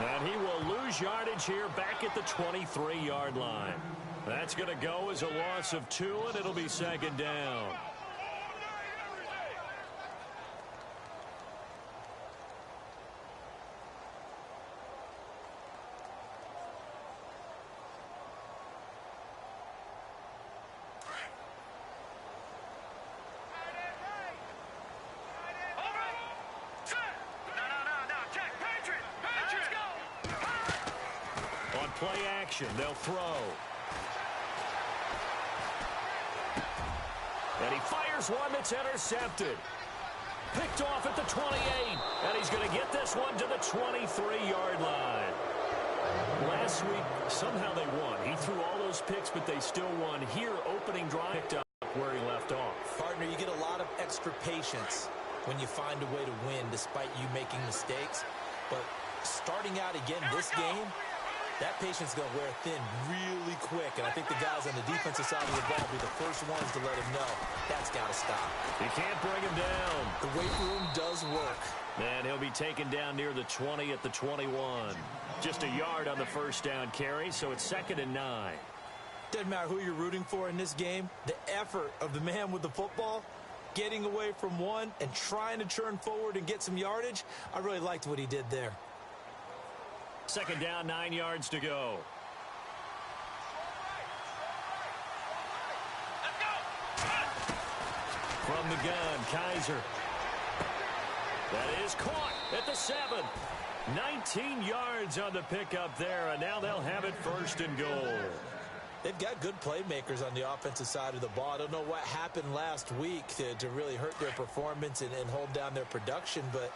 And he will lose yardage here back at the 23-yard line. That's going to go as a loss of 2, and it'll be second down. Play action. They'll throw. And he fires one that's intercepted. Picked off at the 28. And he's going to get this one to the 23-yard line. Last week, somehow they won. He threw all those picks, but they still won. Here, opening drive picked up where he left off. Partner, you get a lot of extra patience when you find a way to win despite you making mistakes. But starting out again this game, that patience is going to wear thin really quick, and I think the guys on the defensive side of the ball will be the first ones to let him know that's got to stop. You can't bring him down. The weight room does work. And he'll be taken down near the 20 at the 21. Just a yard on the first down carry, so it's 2nd and 9. Doesn't matter who you're rooting for in this game. The effort of the man with the football, getting away from one and trying to turn forward and get some yardage, I really liked what he did there. 2nd down, 9 yards to go. From the gun, Kaiser. That is caught at the 7. 19 yards on the pickup there, and now they'll have it 1st and goal. They've got good playmakers on the offensive side of the ball. I don't know what happened last week to really hurt their performance and hold down their production, but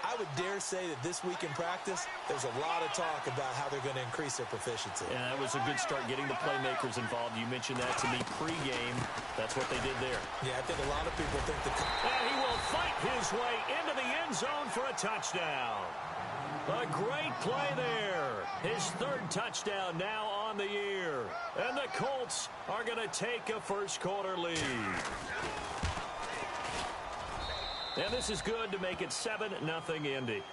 I would dare say that this week in practice, there's a lot of talk about how they're going to increase their proficiency. Yeah, that was a good start getting the playmakers involved. You mentioned that to me pregame. That's what they did there. Yeah, I think a lot of people think that. And he will fight his way into the end zone for a touchdown. A great play there. His 3rd touchdown now on the year. And the Colts are going to take a first-quarter lead. And this is good to make it 7-0 Indy.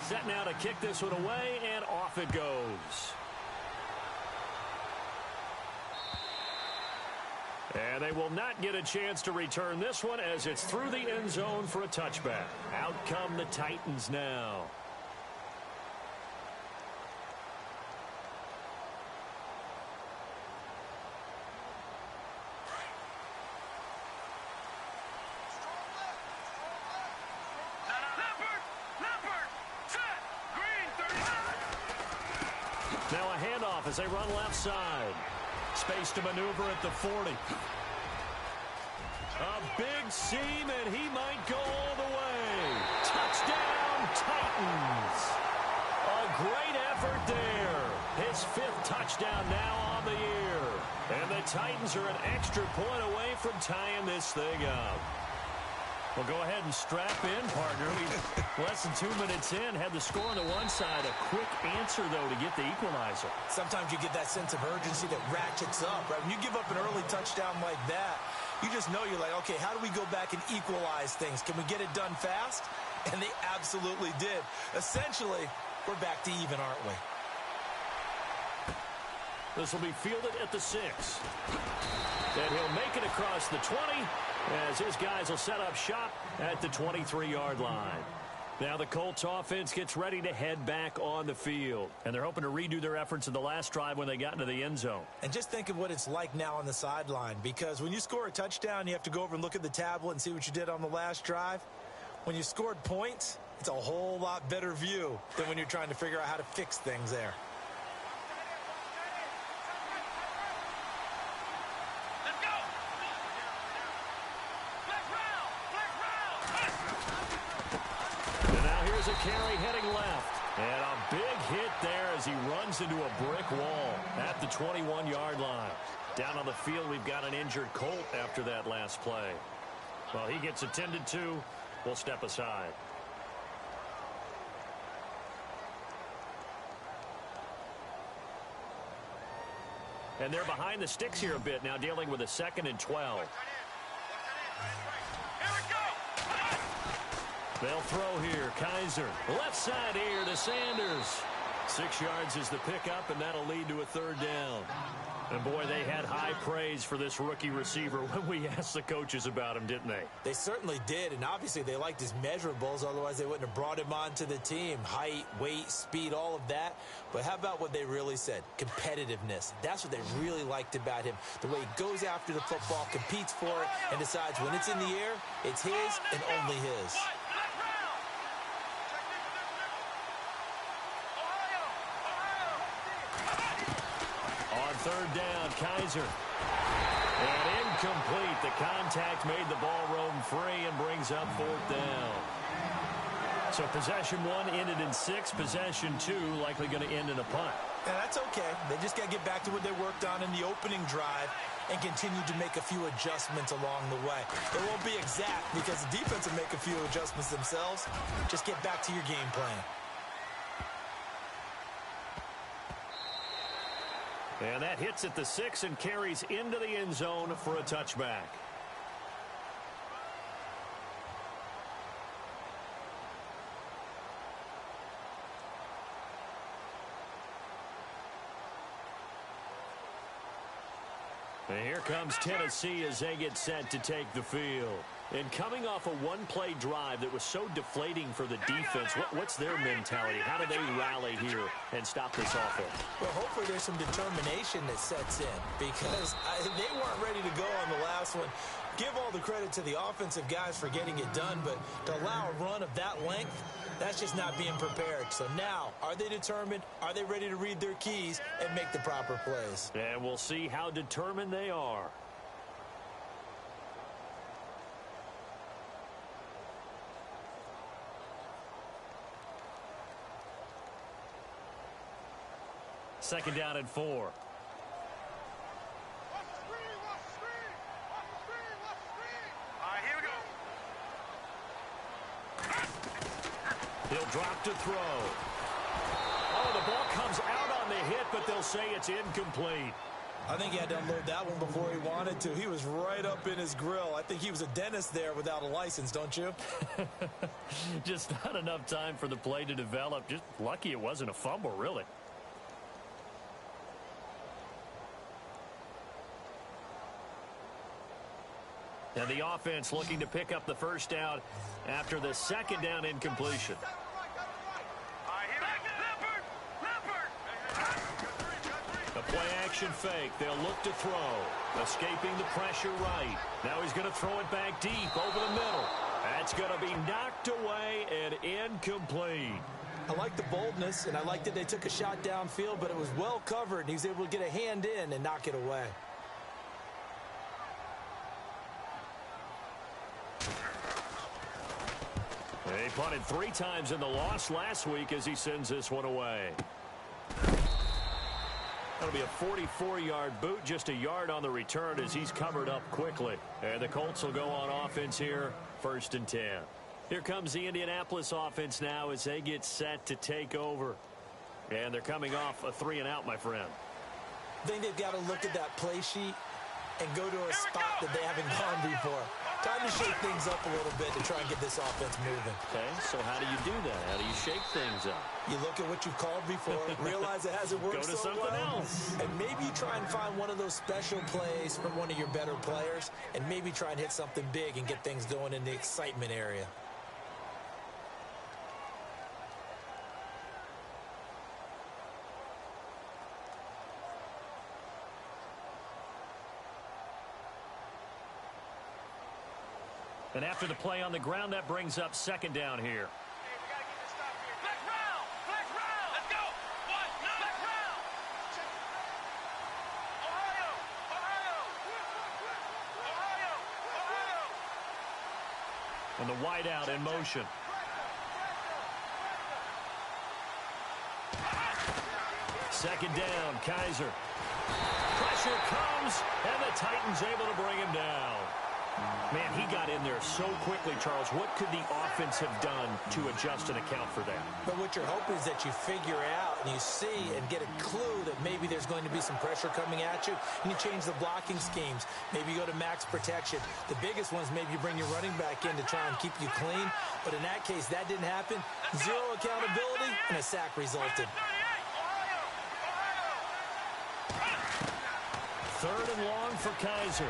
Set now to kick this one away, and off it goes. And they will not get a chance to return this one as it's through the end zone for a touchback. Out come the Titans now. Now a handoff as they run left side. Space to maneuver at the 40. A big seam, and he might go all the way. Touchdown, Titans. A great effort there. His 5th touchdown now on the year. And the Titans are an extra point away from tying this thing up. Well, go ahead and strap in, partner. We've less than 2 minutes in. Had the score on the one side. A quick answer, though, to get the equalizer. Sometimes you get that sense of urgency that ratchets up, right? When you give up an early touchdown like that, you just know you're like, okay, how do we go back and equalize things? Can we get it done fast? And they absolutely did. Essentially, we're back to even, aren't we? This will be fielded at the 6. And he'll make it across the 20 as his guys will set up shop at the 23-yard line. Now the Colts offense gets ready to head back on the field. And they're hoping to redo their efforts in the last drive when they got into the end zone. And just think of what it's like now on the sideline, because when you score a touchdown, you have to go over and look at the tablet and see what you did on the last drive. When you scored points, it's a whole lot better view than when you're trying to figure out how to fix things there. A carry heading left. And a big hit there as he runs into a brick wall at the 21-yard line. Down on the field, we've got an injured Colt after that last play. Well, he gets attended to. We'll step aside. And they're behind the sticks here a bit now, dealing with a 2nd and 12. They'll throw here. Kaiser, left side here to Sanders. 6 yards is the pickup, and that'll lead to a 3rd down. And, boy, they had high praise for this rookie receiver when we asked the coaches about him, didn't they? They certainly did, and obviously they liked his measurables. Otherwise, they wouldn't have brought him onto the team. Height, weight, speed, all of that. But how about what they really said? Competitiveness. That's what they really liked about him. The way he goes after the football, competes for it, and decides when it's in the air, it's his and only his. On 3rd down, Kaiser. And incomplete. The contact made the ball roam free and brings up 4th down. So possession 1 ended in 6. Possession 2 likely going to end in a punt. And that's okay. They just got to get back to what they worked on in the opening drive and continue to make a few adjustments along the way. It won't be exact because the defense will make a few adjustments themselves. Just get back to your game plan. And that hits at the 6 and carries into the end zone for a touchback. And here comes Tennessee as they get set to take the field. And coming off a one-play drive that was so deflating for the defense, what's their mentality? How do they rally here and stop this offense? Well, hopefully there's some determination that sets in because they weren't ready to go on the last one. Give all the credit to the offensive guys for getting it done, but to allow a run of that length, that's just not being prepared. So now, are they determined? Are they ready to read their keys and make the proper plays? And we'll see how determined they are. Second down and 4. He'll drop to throw. Oh, the ball comes out on the hit, but they'll say it's incomplete. I think he had to unload that one before he wanted to. He was right up in his grill. I think he was a dentist there without a license, don't you? Just not enough time for the play to develop. Just lucky it wasn't a fumble, really. And the offense looking to pick up the first down after the second down incompletion. A play-action fake. They'll look to throw. Escaping the pressure right. Now he's going to throw it back deep over the middle. That's going to be knocked away and incomplete. I like the boldness, and I like that they took a shot downfield, but it was well covered. He was able to get a hand in and knock it away. He punted 3 times in the loss last week as he sends this one away. That'll be a 44-yard boot, just a yard on the return as he's covered up quickly. And the Colts will go on offense here, 1st and 10. Here comes the Indianapolis offense now as they get set to take over. And they're coming off a 3-and-out, my friend. I think they've got to look at that play sheet and go to a spot that they haven't gone before. Time to shake things up a little bit to try and get this offense moving. Okay, so how do you do that? How do you shake things up? You look at what you've called before, realize it hasn't worked so so something well, else. and maybe you try and find one of those special plays from one of your better players, and maybe try and hit something big and get things going in the excitement area. And after the play on the ground, that brings up second down here. And the wideout in motion. Second down, Kaiser. Pressure comes, and the Titans able to bring him down. Man, he got in there so quickly, Charles. What could the offense have done to adjust and account for that? But what you're hoping is that you figure out and you see and get a clue that maybe there's going to be some pressure coming at you, and you change the blocking schemes. Maybe you go to max protection. The biggest ones, maybe you bring your running back in to try and keep you clean. But in that case, that didn't happen. Zero accountability, and a sack resulted. Third and long for Kaiser.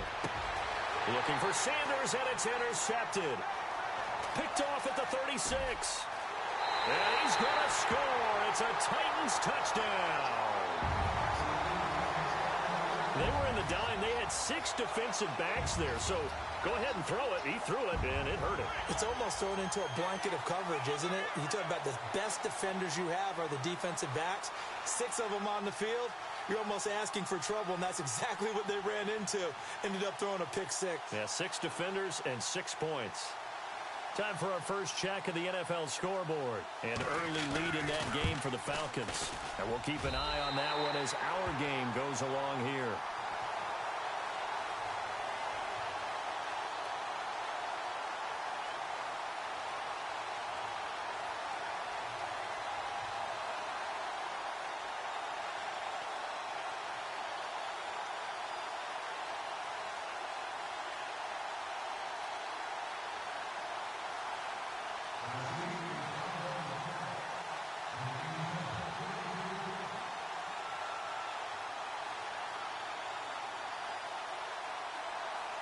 Looking for Sanders, and it's intercepted. Picked off at the 36. And he's going to score. It's a Titans touchdown. They were in the dime. They had 6 defensive backs there. So go ahead and throw it. He threw it, and it hurt him. It's almost thrown into a blanket of coverage, isn't it? You talk about the best defenders you have are the defensive backs. 6 of them on the field. You're almost asking for trouble, and that's exactly what they ran into. Ended up throwing a pick 6. Yeah, 6 defenders and 6 points. Time for our first check of the NFL scoreboard. An early lead in that game for the Falcons. And we'll keep an eye on that one as our game goes along here.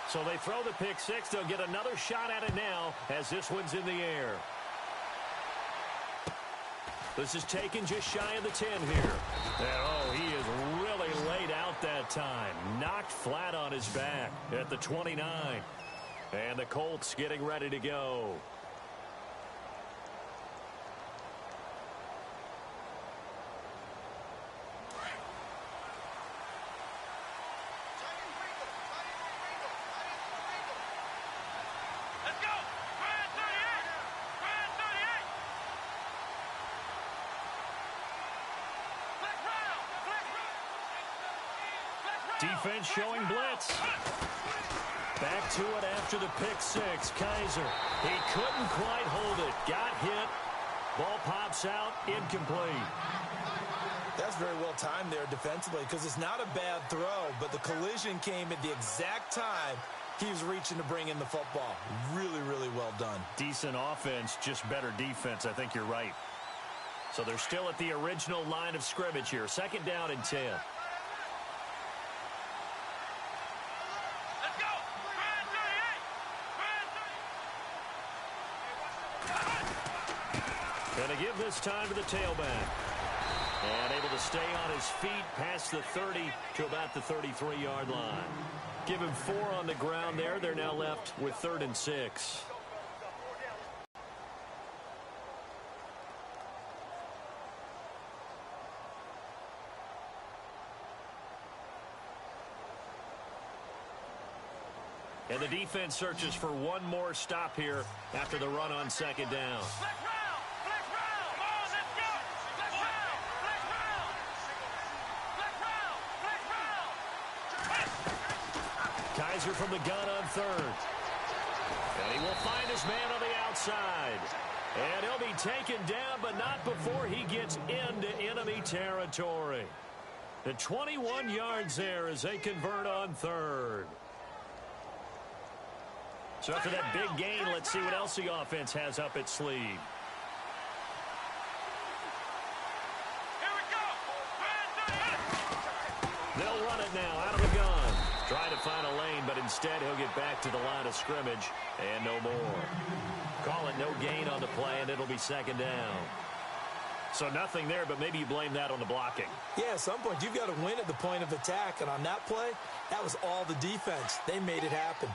So they throw the pick 6. They'll get another shot at it now as this one's in the air. This is taken just shy of the 10 here. And, oh, he is really laid out that time. Knocked flat on his back at the 29. And the Colts getting ready to go. Defense showing blitz. Back to it after the pick 6. Kaiser. He couldn't quite hold it. Got hit. Ball pops out. Incomplete. That's very well timed there defensively because it's not a bad throw, but the collision came at the exact time he was reaching to bring in the football. Really, really well done. Decent offense, just better defense. I think you're right. So they're still at the original line of scrimmage here. 2nd down and 10. Going to give this time to the tailback. And able to stay on his feet past the 30 to about the 33-yard line. Give him 4 on the ground there. They're now left with 3rd and 6. And the defense searches for one more stop here after the run on 2nd down. Kaiser from the gun on 3rd. And he will find his man on the outside. And he'll be taken down, but not before he gets into enemy territory. The 21 yards there as they convert on 3rd. So after that big gain, let's see what else the offense has up its sleeve. They'll run it now out of the gun. Trying to find a lane, but instead he'll get back to the line of scrimmage and no more. Call it no gain on the play, and it'll be 2nd down. So nothing there, but maybe you blame that on the blocking. Yeah, at some point you've got to win at the point of attack, and on that play, that was all the defense. They made it happen.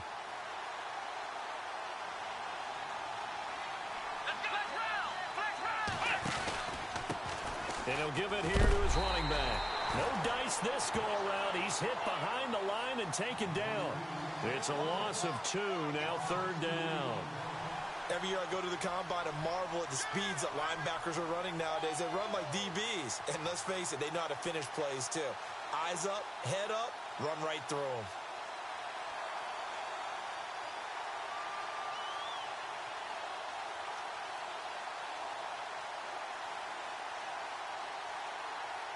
And he'll give it here to his running back. No dice this go-around. He's hit behind the line and taken down. It's a loss of 2, now 3rd down. Every year I go to the combine and marvel at the speeds that linebackers are running nowadays. They run like DBs. And let's face it, they know how to finish plays too. Eyes up, head up, run right through them.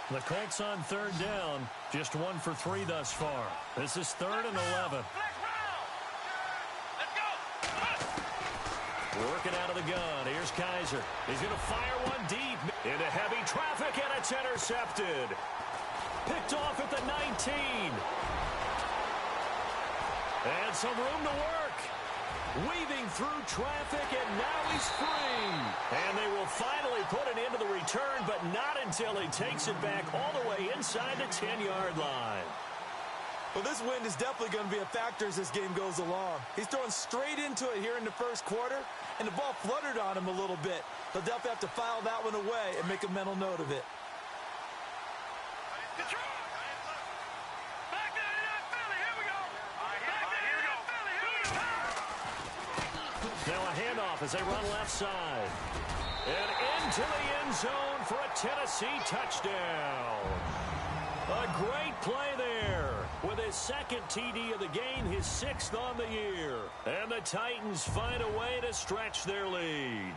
The Colts on third down, just 1 for 3 thus far. This is 3rd and 11. Working out of the gun. Here's Kaiser. He's going to fire one deep into heavy traffic, and it's intercepted. Picked off at the 19. And some room to work. Weaving through traffic, and now he's free. And they will finally put an end to the return, but not until he takes it back all the way inside the 10-yard line. Well, this wind is definitely going to be a factor as this game goes along. He's throwing straight into it here in the first quarter, and the ball fluttered on him a little bit. He'll definitely have to file that one away and make a mental note of it. Now a handoff as they run left side. And into the end zone for a Tennessee touchdown. A great play there. With his second TD of the game, his 6th on the year. And the Titans find a way to stretch their lead.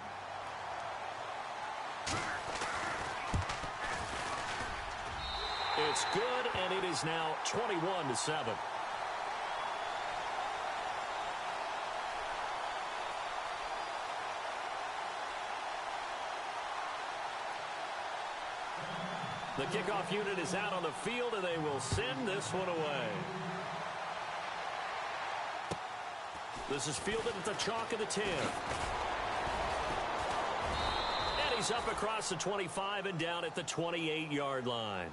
It's good, and it is now 21-7. The kickoff unit is out on the field, and they will send this one away. This is fielded at the chalk of the 10. And he's up across the 25 and down at the 28-yard line.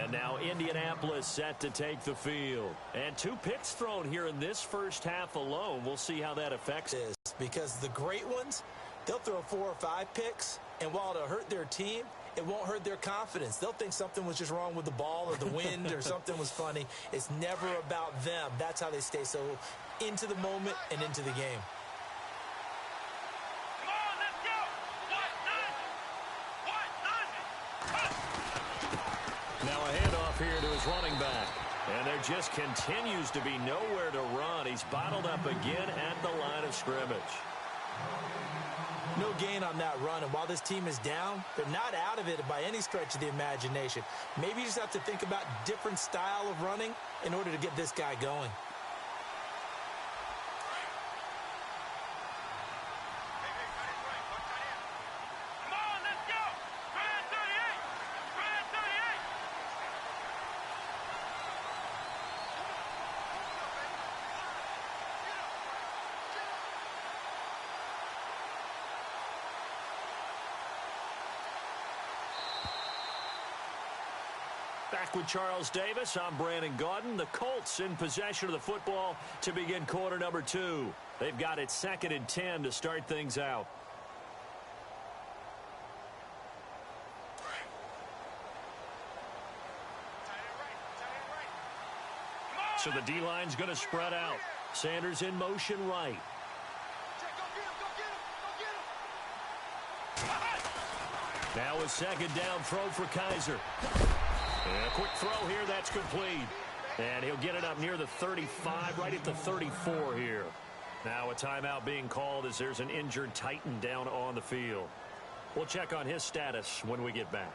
And now Indianapolis set to take the field. And 2 picks thrown here in this first half alone. We'll see how that affects this. Because the great ones, they'll throw 4 or 5 picks, and while it'll hurt their team, it won't hurt their confidence. They'll think something was just wrong with the ball or the wind or something was funny. It's never about them. That's how they stay so into the moment and into the game. Come on, let's go. Now a handoff here to his running back. And there just continues to be nowhere to run. He's bottled up again at the line of scrimmage. No gain on that run, and while this team is down, they're not out of it by any stretch of the imagination. Maybe you just have to think about different style of running in order to get this guy going. Come on, let's go. Brand 38. Brand 38. Back with Charles Davis, I'm Brandon Gaudin. The Colts in possession of the football to begin quarter number 2. They've got it 2nd and 10 to start things out. So the D-line's going to spread out. Sanders in motion right. Now a 2nd down throw for Kaiser. And a quick throw here, that's complete. And he'll get it up near the 35, right at the 34 here. Now a timeout being called as there's an injured Titan down on the field. We'll check on his status when we get back.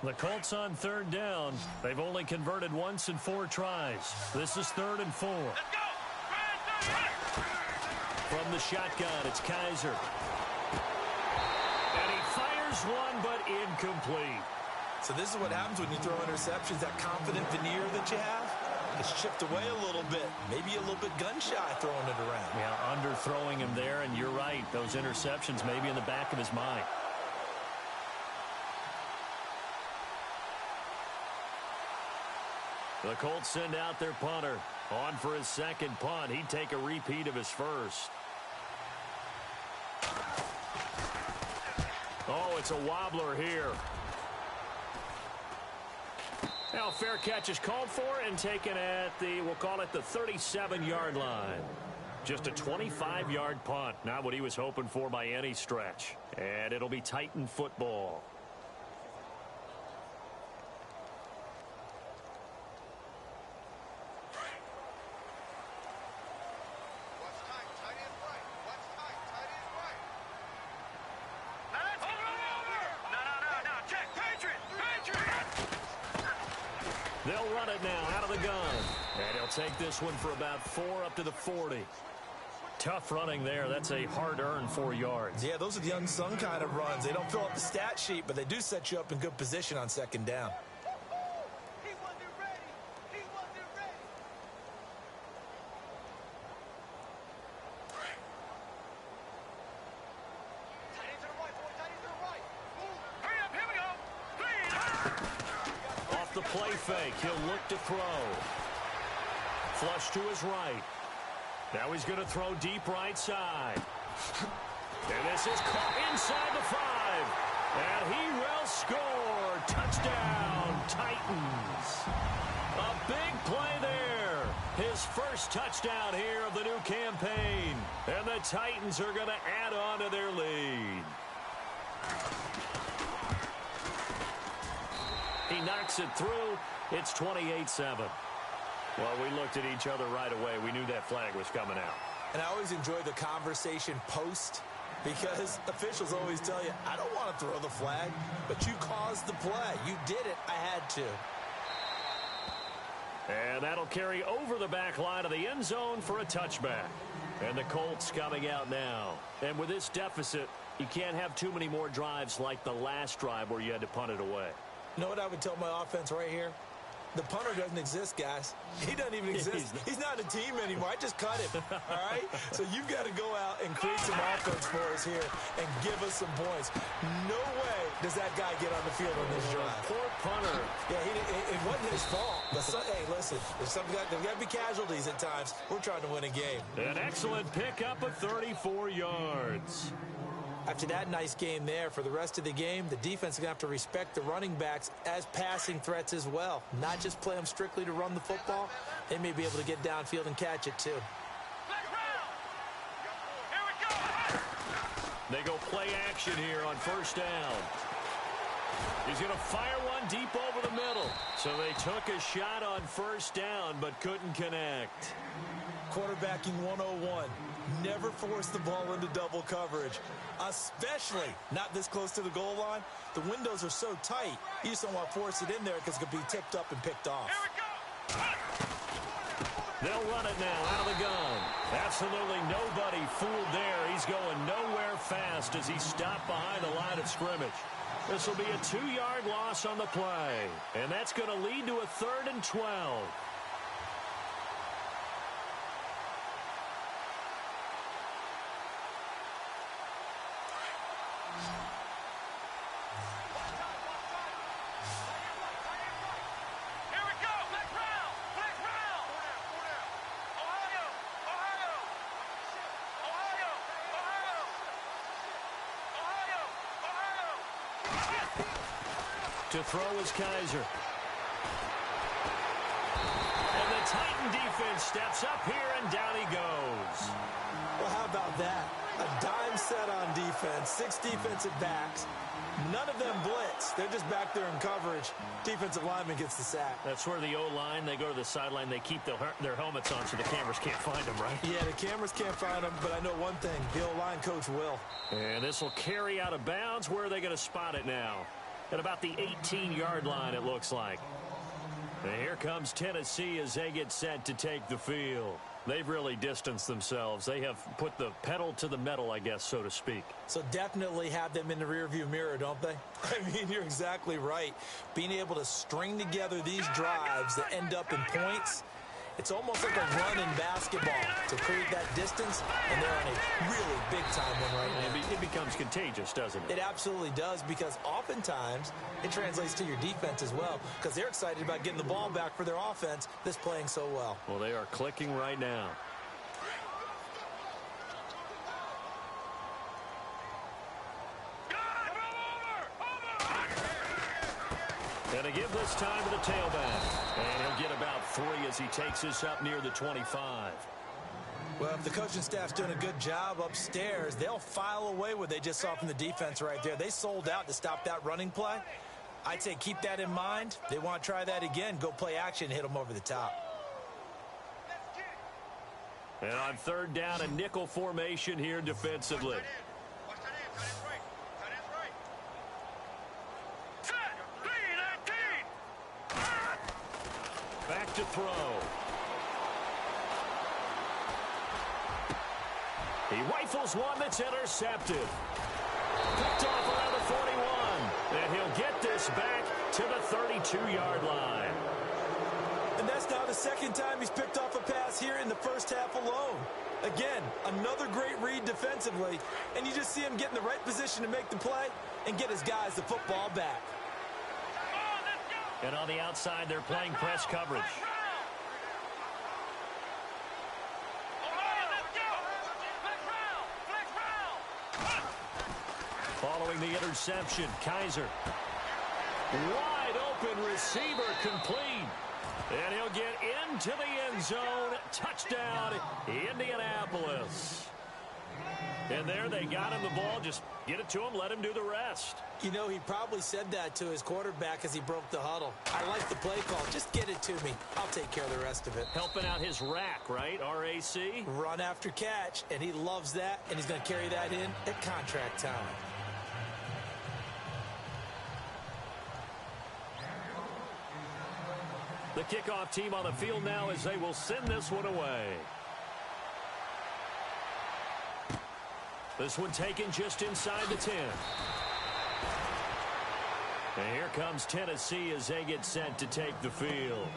The Colts on 3rd down. They've only converted once in 4 tries. This is 3rd and 4. Let's go. Brand 38. From the shotgun, it's Kaiser. And he fires one, but incomplete. So this is what happens when you throw interceptions. That confident veneer that you have gets chipped away a little bit. Maybe a little bit gun-shy throwing it around. Yeah, underthrowing him there, and you're right. Those interceptions may be in the back of his mind. The Colts send out their punter. On for his 2nd punt. He'd take a repeat of his first. Oh, it's a wobbler here. Now fair catch is called for and taken at the, we'll call it the 37-yard line. Just a 25-yard punt. Not what he was hoping for by any stretch. And it'll be Titan football. They'll run it now out of the gun. And he'll take this one for about 4 up to the 40. Tough running there. That's a hard-earned 4 yards. Yeah, those are the unsung kind of runs. They don't fill up the stat sheet, but they do set you up in good position on second down. The play fake. He'll look to throw. Flush to his right. Now he's going to throw deep right side. And this is caught inside the 5. And he will score. Touchdown, Titans. A big play there. His first touchdown here of the new campaign. And the Titans are going to add on to their lead. He knocks it through. It's 28-7. Well, we looked at each other right away. We knew that flag was coming out. And I always enjoy the conversation post because officials always tell you, I don't want to throw the flag, but you caused the play. You did it. I had to. And that'll carry over the back line of the end zone for a touchback. And the Colts coming out now. And with this deficit, you can't have too many more drives like the last drive where you had to punt it away. You know what I would tell my offense right here? The punter doesn't exist, guys. He doesn't even exist. He's not a team anymore. I just cut him, all right? So you've got to go out and create some offense for us here and give us some points. No way does that guy get on the field on this drive. Poor punter. Yeah, it wasn't his fault. But hey, listen, there's got to be casualties at times. We're trying to win a game. An excellent pickup of 34 yards. After that nice game there, for the rest of the game, the defense is going to have to respect the running backs as passing threats as well. Not just play them strictly to run the football. They may be able to get downfield and catch it too. They go play action here on first down. He's going to fire one deep over the middle. So they took a shot on first down but couldn't connect. Quarterbacking 101. Never force the ball into double coverage, especially not this close to the goal line. The windows are so tight, you just don't want to force it in there because it could be tipped up and picked off. They'll run it now out of the gun. Absolutely nobody fooled there. He's going nowhere fast as he stopped behind the line of scrimmage. This will be a 2-yard loss on the play, and that's going to lead to a 3rd and 12. To throw is Kaiser. And the Titan defense steps up here, and down he goes. Well, how about that? A dime set on defense, 6 defensive backs. None of them blitz. They're just back there in coverage. Defensive lineman gets the sack. That's where the O-line, they go to the sideline, they keep their helmets on so the cameras can't find them, right? Yeah, the cameras can't find them, but I know one thing. The O-line coach will. And this will carry out of bounds. Where are they going to spot it now? At about the 18-yard line, it looks like. And here comes Tennessee as they get set to take the field. They've really distanced themselves. They have put the pedal to the metal, I guess, so to speak. So definitely have them in the rearview mirror, don't they? I mean, you're exactly right. Being able to string together these drives that end up in points, it's almost like a run in basketball to create that distance, and they're on a really big-time one right now. It becomes contagious, doesn't it? It absolutely does, because oftentimes it translates to your defense as well, because they're excited about getting the ball back for their offense that's playing so well. Well, they are clicking right now. And to give this time to the tailback. And he'll get about 3 as he takes this up near the 25. Well, if the coaching staff's doing a good job upstairs, they'll file away what they just saw from the defense right there. They sold out to stop that running play. I'd say keep that in mind. They want to try that again. Go play action, hit them over the top. And on 3rd down, a nickel formation here defensively. left to throw. He rifles one that's intercepted. Picked off around the 41. And he'll get this back to the 32-yard line. And that's now the second time he's picked off a pass here in the first half alone. Again, another great read defensively. And you just see him get in the right position to make the play and get his guys the football back. And on the outside, they're playing press coverage. Following the interception, Kaiser. Wide open receiver complete. And he'll get into the end zone. Touchdown, Indianapolis. And there they got him the ball. Just get it to him, let him do the rest. You know, he probably said that to his quarterback as he broke the huddle. I like the play call. Just get it to me. I'll take care of the rest of it. Helping out his rack, right? R-A-C? Run after catch, and he loves that, and he's going to carry that in at contract time. The kickoff team on the field now as they will send this one away. This one taken just inside the 10. And here comes Tennessee as they get set to take the field.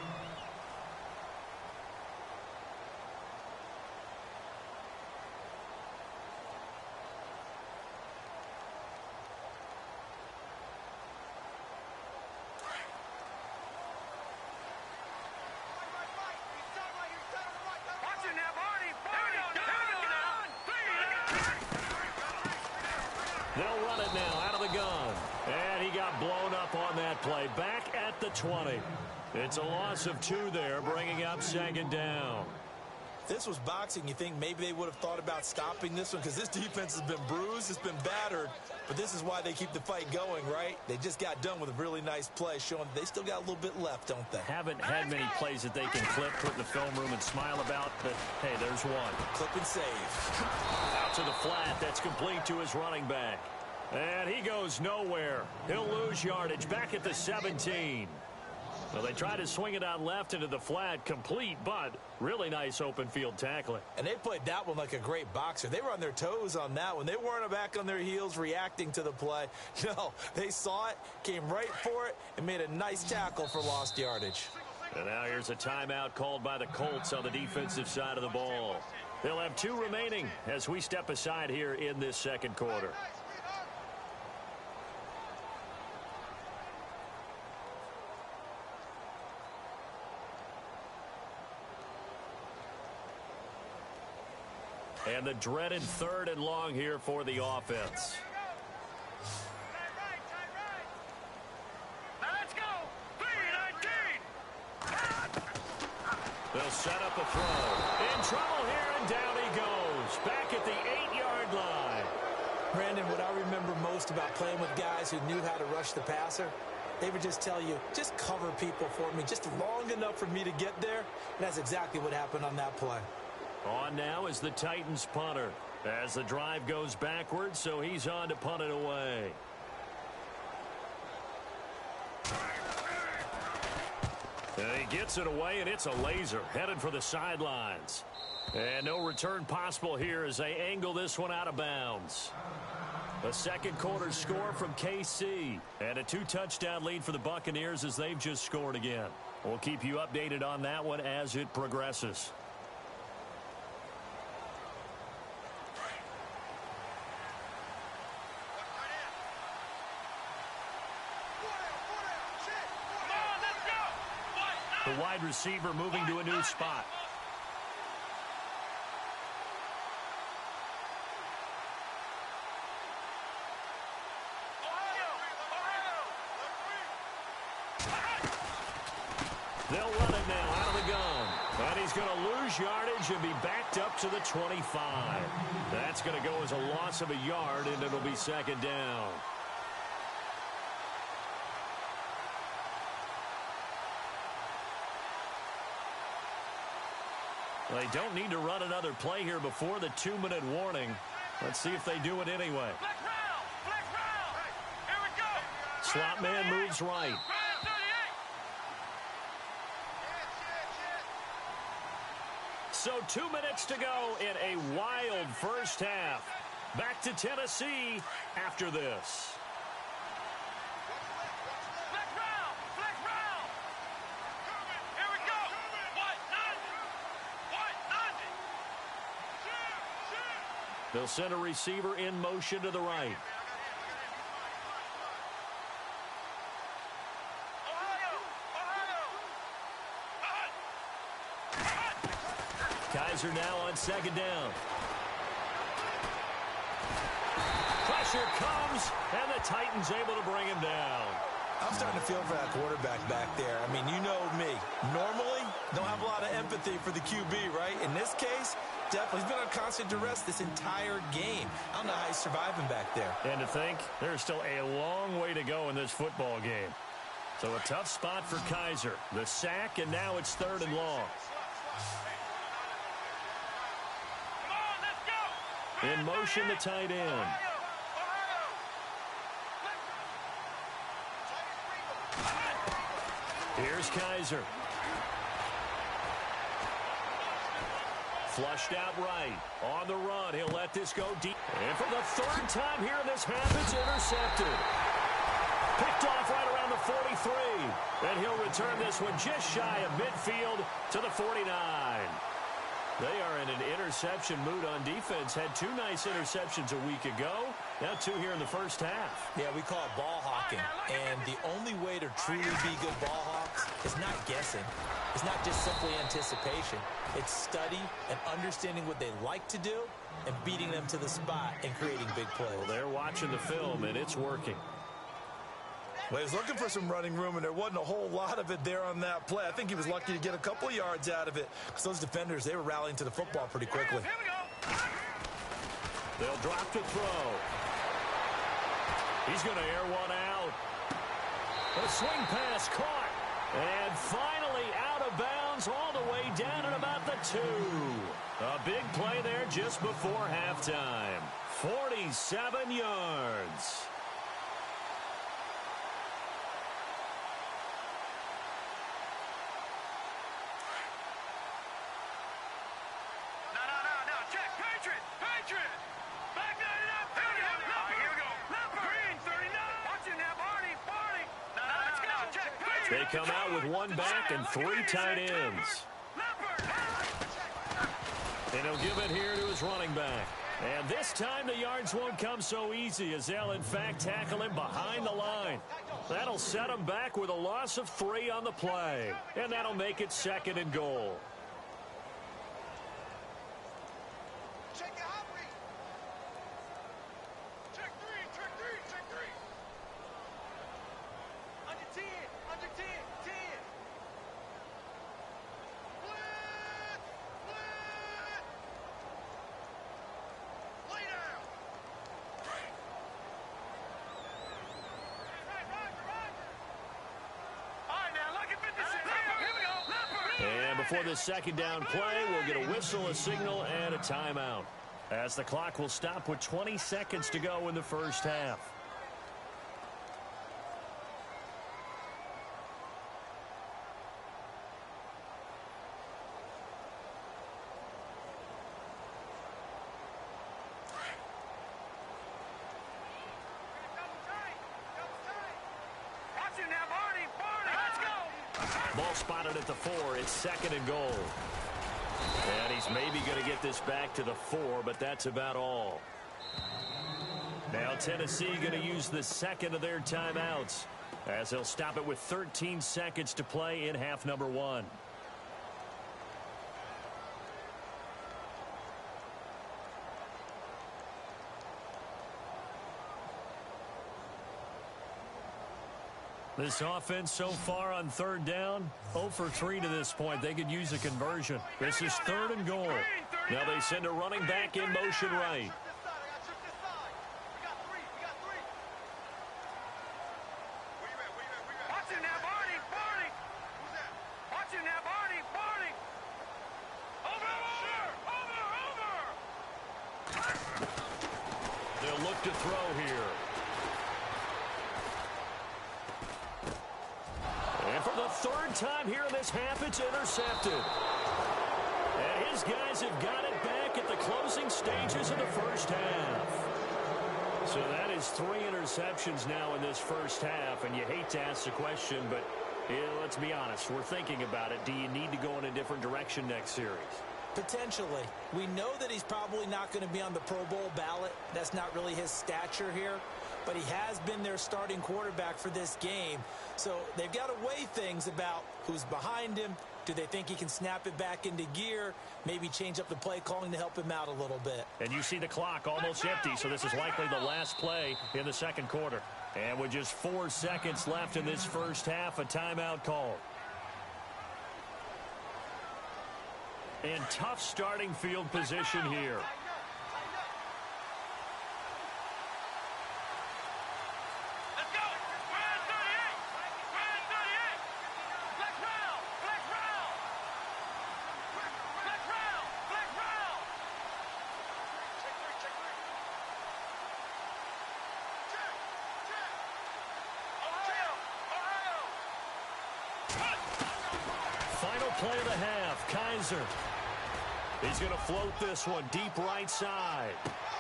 They'll run it now out of the gun. And he got blown up on that play. Back at the 20. It's a loss of 2 there, bringing up second down. If this was boxing, you think maybe they would have thought about stopping this one because this defense has been bruised, it's been battered, but this is why they keep the fight going, right? They just got done with a really nice play showing they still got a little bit left, don't they? Haven't had many plays that they can clip, put in the film room and smile about, but hey, there's one. Clip and save. Out to the flat, that's complete to his running back. And he goes nowhere. He'll lose yardage back at the 17. Well, they try to swing it out left into the flat, complete, but really nice open field tackling. And they played that one like a great boxer. They were on their toes on that one. They weren't back on their heels reacting to the play. No, they saw it, came right for it, and made a nice tackle for lost yardage. And now here's a timeout called by the Colts on the defensive side of the ball. They'll have 2 remaining as we step aside here in this second quarter. And the dreaded 3rd and long here for the offense. Let's go. 3-19. They'll set up a throw. In trouble here, and down he goes. Back at the 8-yard line. Brandon, what I remember most about playing with guys who knew how to rush the passer, they would just tell you, just cover people for me, just long enough for me to get there. And that's exactly what happened on that play. On now is the Titans punter. As the drive goes backwards, so he's on to punt it away. And he gets it away, and it's a laser headed for the sidelines. And no return possible here as they angle this one out of bounds. A second quarter score from KC. And a 2-touchdown lead for the Buccaneers as they've just scored again. We'll keep you updated on that one as it progresses. The wide receiver moving to a new spot. They'll run it now out of the gun. And he's going to lose yardage and be backed up to the 25. That's going to go as a loss of a yard, and it'll be second down. They don't need to run another play here before the 2-minute warning. Let's see if they do it anyway. Flex round. Here we go. Slot man moves right. So 2 minutes to go in a wild first half. Back to Tennessee after this. Flex round. Flex round. Here we go. What? Nothing. They'll send a receiver in motion to the right. Kaiser now on second down. Pressure comes, and the Titans able to bring him down. I'm starting to feel for that quarterback back there. I mean, you know me. Normally, don't have a lot of empathy for the QB, right? In this case, definitely. He's been on constant duress this entire game. I don't know how he's surviving back there. And to think, there's still a long way to go in this football game. So a tough spot for Kaiser. The sack, and now it's 3rd and long. In motion, the tight end. Here's Kaiser. Flushed out right. On the run, he'll let this go deep. And for the 3rd time here in this half, it's intercepted. Picked off right around the 43. And he'll return this one just shy of midfield to the 49. They are in an interception mood on defense. Had 2 nice interceptions a week ago. Now 2 here in the first half. Yeah, we call it ball hawking. And the only way to truly be good ball hawks is not guessing. It's not just simply anticipation. It's study and understanding what they like to do and beating them to the spot and creating big plays. Well, they're watching the film, and it's working. Well, he was looking for some running room, and there wasn't a whole lot of it there on that play. I think he was lucky to get a couple yards out of it because those defenders, they were rallying to the football pretty quickly. Here we go. They'll drop to throw. He's going to air one out. A swing pass caught. And finally out of bounds all the way down at about the 2. A big play there just before halftime. 47 yards. No. Check. Patriot. Back that it up. Here we go. Green, 39. Watch it now, Barney. No, let's go. Check. They come out with 1 back and 3 tight ends. And he'll give it here to his running back. And this time the yards won't come so easy as they'll, in fact, tackle him behind the line. That'll set him back with a loss of 3 on the play. And that'll make it 2nd and goal. Under 10. Lay down. All right, now look at 56. Here we go. And before this 2nd down play, we'll get a whistle, a signal, and a timeout. As the clock will stop with 20 seconds to go in the first half. Watch it now, Barney. Let's go. Ball spotted at the 4. It's 2nd and goal. And he's maybe going to get this back to the 4, but that's about all. Now Tennessee going to use the 2nd of their timeouts as they'll stop it with 13 seconds to play in half number 1. This offense so far on 3rd down, 0 for 3 to this point. They could use a conversion. This is 3rd and goal. Now they send a running back in motion right. Watch it now, Barney. Watch it now, Barney. Over. They'll look to throw here. And for the 3rd time here in this half, it's intercepted. And his guys have got it back at the closing stages of the first half. So that is 3 interceptions now in this first half, and you hate to ask the question, but let's be honest, we're thinking about it. Do you need to go in a different direction next series? Potentially. We know that he's probably not going to be on the Pro Bowl ballot. That's not really his stature here. But he has been their starting quarterback for this game. So they've got to weigh things about who's behind him. Do they think he can snap it back into gear? Maybe change up the play calling to help him out a little bit. And you see the clock almost empty, so this is likely the last play in the second quarter. And with just 4 seconds left in this first half, a timeout call. And tough starting field position here. Let's go. Red 38. Red 38. Flex round. Flex round. Flex round. Flex round. Check 3. Check. Ohio. Final play of the half. Kaiser. He's going to float this one deep right side.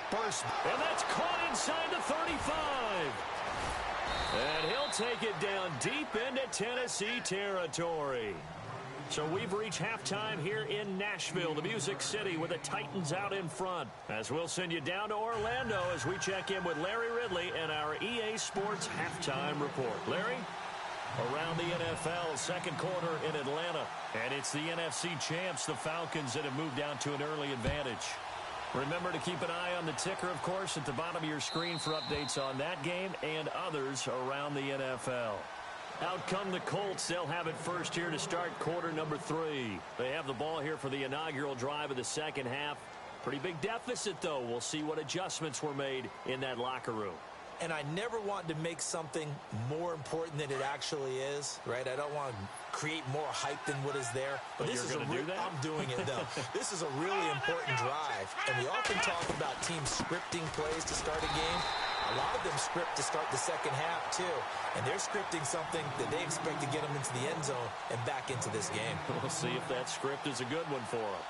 Burst. And that's caught inside the 35. And he'll take it down deep into Tennessee territory. So we've reached halftime here in Nashville, the Music City, with the Titans out in front. As we'll send you down to Orlando as we check in with Larry Ridley and our EA Sports halftime report. Larry? Around the NFL, second quarter in Atlanta. And it's the NFC champs, the Falcons, that have moved down to an early advantage. Remember to keep an eye on the ticker, of course, at the bottom of your screen for updates on that game and others around the NFL. Out come the Colts. They'll have it first here to start quarter number 3. They have the ball here for the inaugural drive of the second half. Pretty big deficit, though. We'll see what adjustments were made in that locker room. And I never want to make something more important than it actually is, right? I don't want to create more hype than what is there. But this is you're going to do that? I'm doing it, though. This is a really important drive. And we often talk about teams scripting plays to start a game. A lot of them script to start the second half, too. And they're scripting something that they expect to get them into the end zone and back into this game. We'll see if that script is a good one for them.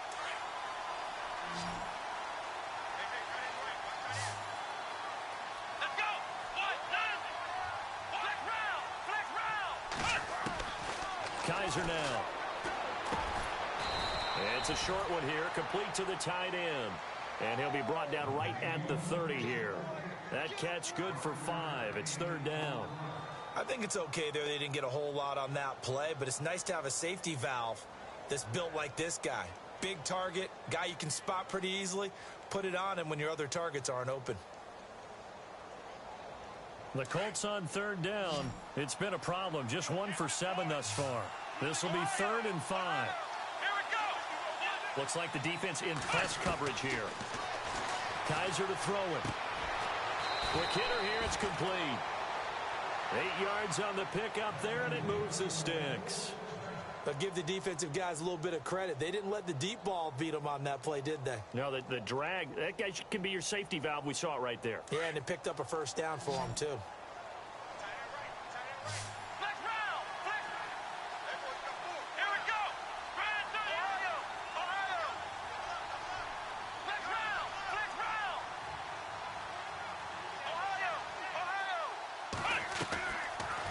Kaiser now. It's a short one here, complete to the tight end. And he'll be brought down right at the 30 here. That catch good for 5. It's third down. I think it's okay there. They didn't get a whole lot on that play, but it's nice to have a safety valve that's built like this guy. Big target, guy you can spot pretty easily. Put it on him when your other targets aren't open. The Colts on third down. It's been a problem. Just 1 for 7 thus far. This will be 3rd and 5. Looks like the defense in press coverage here. Kaiser to throw it. Quick hitter here. It's complete. 8 yards on the pickup there, and it moves the sticks. But give the defensive guys a little bit of credit. They didn't let the deep ball beat them on that play, did they? No, the drag, that guy can be your safety valve. We saw it right there. Yeah, and it picked up a first down for them, too.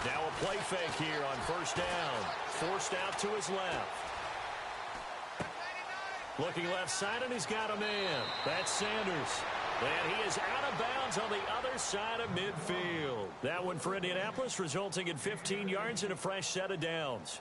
Now a play fake here on first down. Forced out to his left. Looking left side, and he's got a man. That's Sanders. And he is out of bounds on the other side of midfield. That one for Indianapolis, resulting in 15 yards and a fresh set of downs.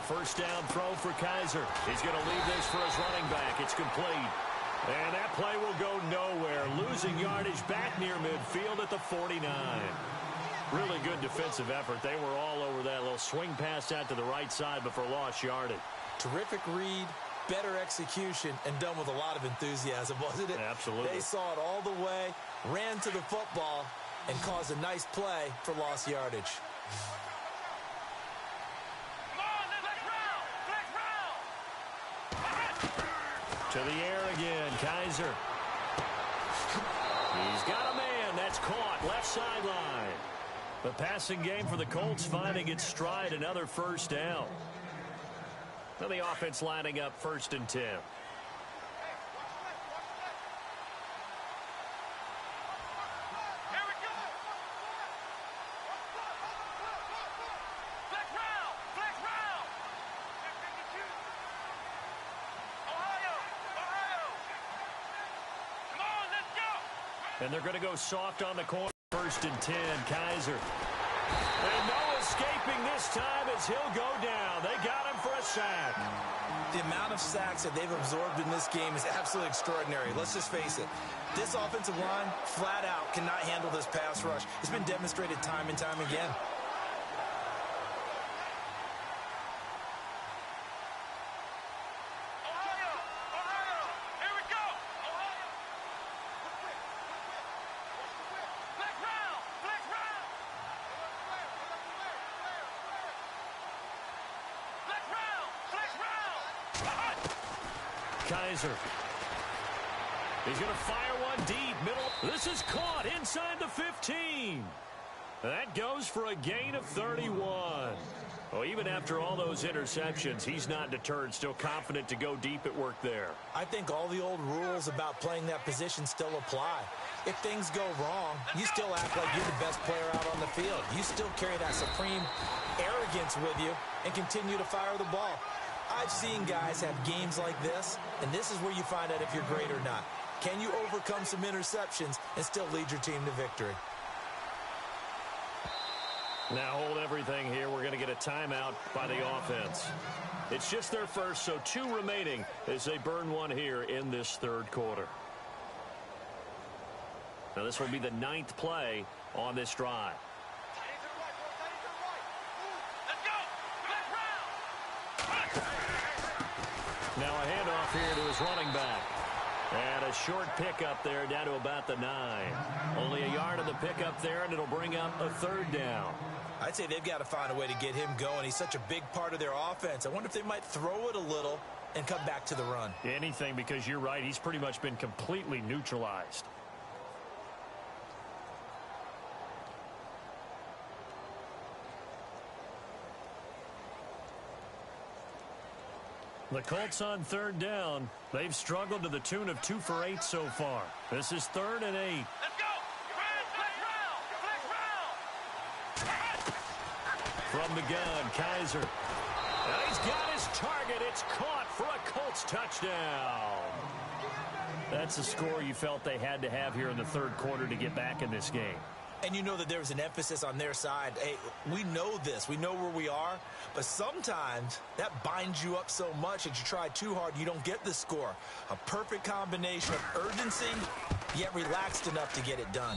First down throw for Kaiser. He's going to leave this for his running back. It's complete. And that play will go nowhere. Losing yardage back near midfield at the 49. Really good defensive effort. They were all over that little swing pass out to the right side, but for lost yardage. Terrific read, better execution and done with a lot of enthusiasm, wasn't it? Absolutely. They saw it all the way, ran to the football, and caused a nice play for lost yardage. To the air again, Kaiser. He's got a man. That's caught. Left sideline. The passing game for the Colts finding its stride. Another first down. Now the offense lining up 1st and 10. And they're going to go soft on the corner. 1st and 10, Kaiser. And no escaping this time as he'll go down. They got him for a sack. The amount of sacks that they've absorbed in this game is absolutely extraordinary. Let's just face it. This offensive line, flat out, cannot handle this pass rush. It's been demonstrated time and time again. Kaiser. He's going to fire one deep middle. This is caught inside the 15. That goes for a gain of 31. Well, even after all those interceptions, he's not deterred, still confident to go deep at work there. I think all the old rules about playing that position still apply. If things go wrong, you still act like you're the best player out on the field. You still carry that supreme arrogance with you and continue to fire the ball. I've seen guys have games like this, and this is where you find out if you're great or not. Can you overcome some interceptions and still lead your team to victory? Now hold everything here. We're going to get a timeout by the offense. It's just their first, so 2 remaining as they burn one here in this 3rd quarter. Now this will be the 9th play on this drive. Now a handoff here to his running back. And a short pickup there down to about the 9. Only a yard of the pickup there, and it'll bring up a 3rd down. I'd say they've got to find a way to get him going. He's such a big part of their offense. I wonder if they might throw it a little and come back to the run. Anything, because you're right. He's pretty much been completely neutralized. The Colts on 3rd down. They've struggled to the tune of 2 for 8 so far. This is 3rd and 8. Let's go! From the gun, Kaiser. And he's got his target. It's caught for a Colts touchdown. That's a score you felt they had to have here in the 3rd quarter to get back in this game. And you know that there was an emphasis on their side. Hey, we know this. We know where we are. But sometimes that binds you up so much that you try too hard, you don't get the score. A perfect combination of urgency, yet relaxed enough to get it done.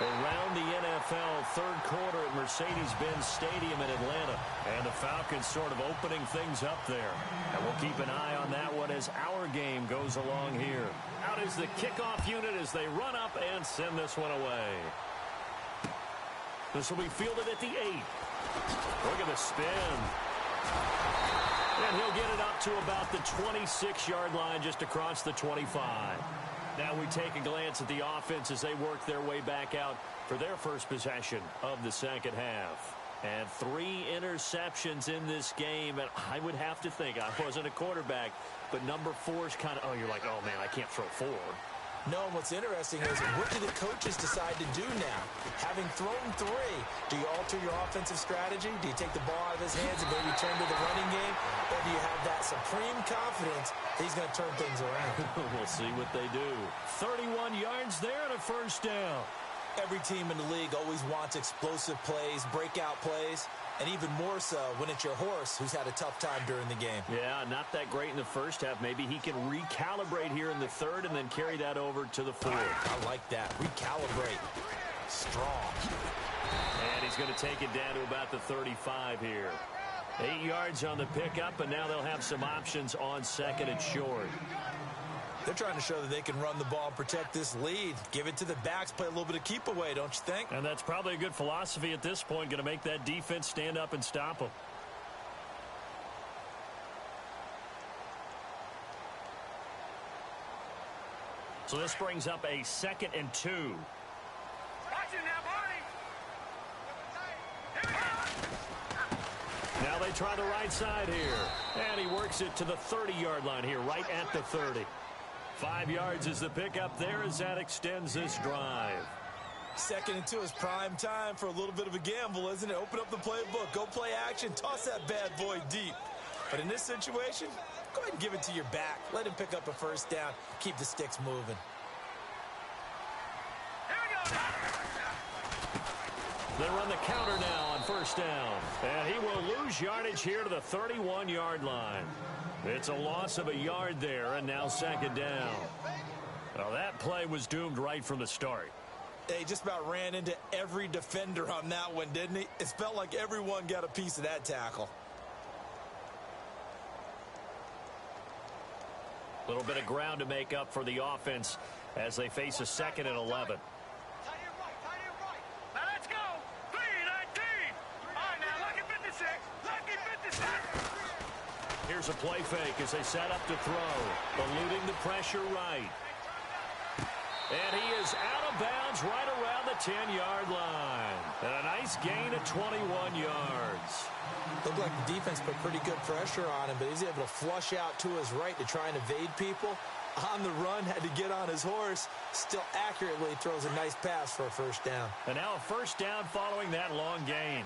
Around the NFL, 3rd quarter at Mercedes-Benz Stadium in Atlanta. And the Falcons sort of opening things up there. And we'll keep an eye on that one as our game goes along here. Out is the kickoff unit as they run up and send this one away. This will be fielded at the 8. Look at the spin. And he'll get it up to about the 26-yard line just across the 25. Now we take a glance at the offense as they work their way back out for their first possession of the 2nd half. And 3 interceptions in this game. And I would have to think, I wasn't a quarterback, but number 4 is kind of, oh, you're like, oh, man, I can't throw 4. No, and what's interesting is what do the coaches decide to do now? Having thrown 3, do you alter your offensive strategy? Do you take the ball out of his hands and maybe turn to the running game? Or do you have that supreme confidence that he's going to turn things around? We'll see what they do. 31 yards there and a 1st down. Every team in the league always wants explosive plays, breakout plays, and even more so when it's your horse who's had a tough time during the game. Yeah, not that great in the 1st half. Maybe he can recalibrate here in the 3rd and then carry that over to the 4th. I like that. Recalibrate. Strong. And he's going to take it down to about the 35 here. 8 yards on the pickup, and now they'll have some options on 2nd and short. They're trying to show that they can run the ball and protect this lead. Give it to the backs, play a little bit of keep away, don't you think? And that's probably a good philosophy at this point, going to make that defense stand up and stop them. So this brings up a 2nd and 2. Watch it now, Barney. Here we go. Now they try the right side here. And he works it to the 30-yard line here, right at the 30. 5 yards is the pickup there as that extends this drive. 2nd and 2 is prime time for a little bit of a gamble, isn't it? Open up the playbook, go play action, toss that bad boy deep. But in this situation, go ahead and give it to your back. Let him pick up a first down. Keep the sticks moving. Here we go. They run the counter now on 1st down. And he will lose yardage here to the 31-yard line. It's a loss of a yard there, and now 2nd down. Well, that play was doomed right from the start. He just about ran into every defender on that one, didn't he? It felt like everyone got a piece of that tackle. A little bit of ground to make up for the offense as they face a 2nd and 11. Now let's go. 3-19. All right, now lucky 56. Lucky 56. Here's a play fake as they set up to throw. Eluding the pressure right. And he is out of bounds right around the 10-yard line. And a nice gain of 21 yards. Looked like the defense put pretty good pressure on him, but he's able to flush out to his right to try and evade people. On the run, had to get on his horse. Still accurately throws a nice pass for a first down. And now a first down following that long gain.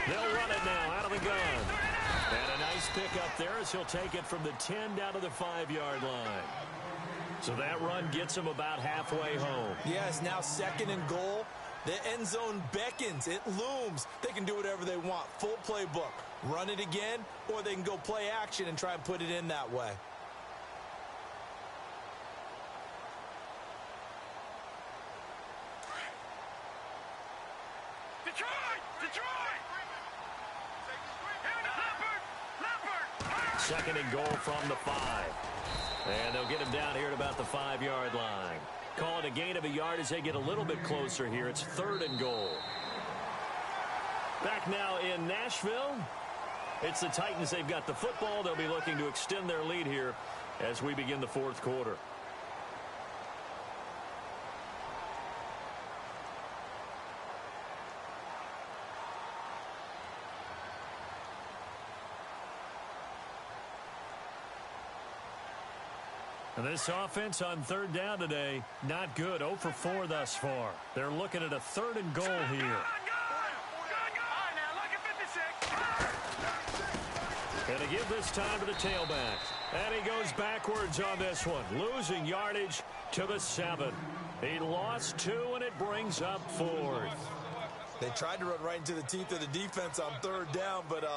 They'll run it now out of the gun. And a nice pickup there as he'll take it from the 10 down to the 5-yard line. So that run gets him about halfway home. Yes, now 2nd and goal. The end zone beckons. It looms. They can do whatever they want. Full playbook. Run it again, or they can go play action and try and put it in that way. Detroit! Detroit! Leopard! 2nd and goal from the 5. And they'll get him down here at about the 5-yard line. Call it a gain of a yard as they get a little bit closer here. It's 3rd and goal. Back now in Nashville. It's the Titans. They've got the football. They'll be looking to extend their lead here as we begin the 4th quarter. And this offense on 3rd down today, not good. 0 for 4 thus far. They're looking at a 3rd and goal here. And to give this time to the tailback. And he goes backwards on this one, losing yardage to the 7. He lost 2, and it brings up 4th. They tried to run right into the teeth of the defense on 3rd down, but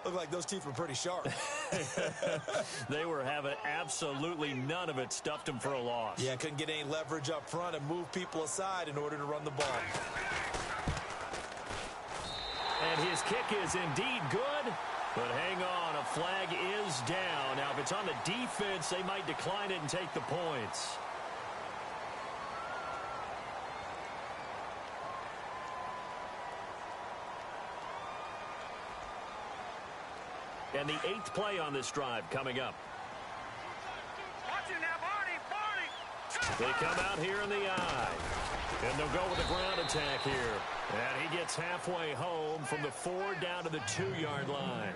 looked like those teeth were pretty sharp. They were having absolutely none of it. Stuffed him for a loss. Yeah, couldn't get any leverage up front and move people aside in order to run the ball. And his kick is indeed good. But hang on, a flag is down. Now, if it's on the defense, they might decline it and take the points. And the 8th play on this drive coming up. Watch it now, Barney! They come out here in the eye. And they'll go with a ground attack here. And he gets halfway home from the 4 down to the 2-yard line.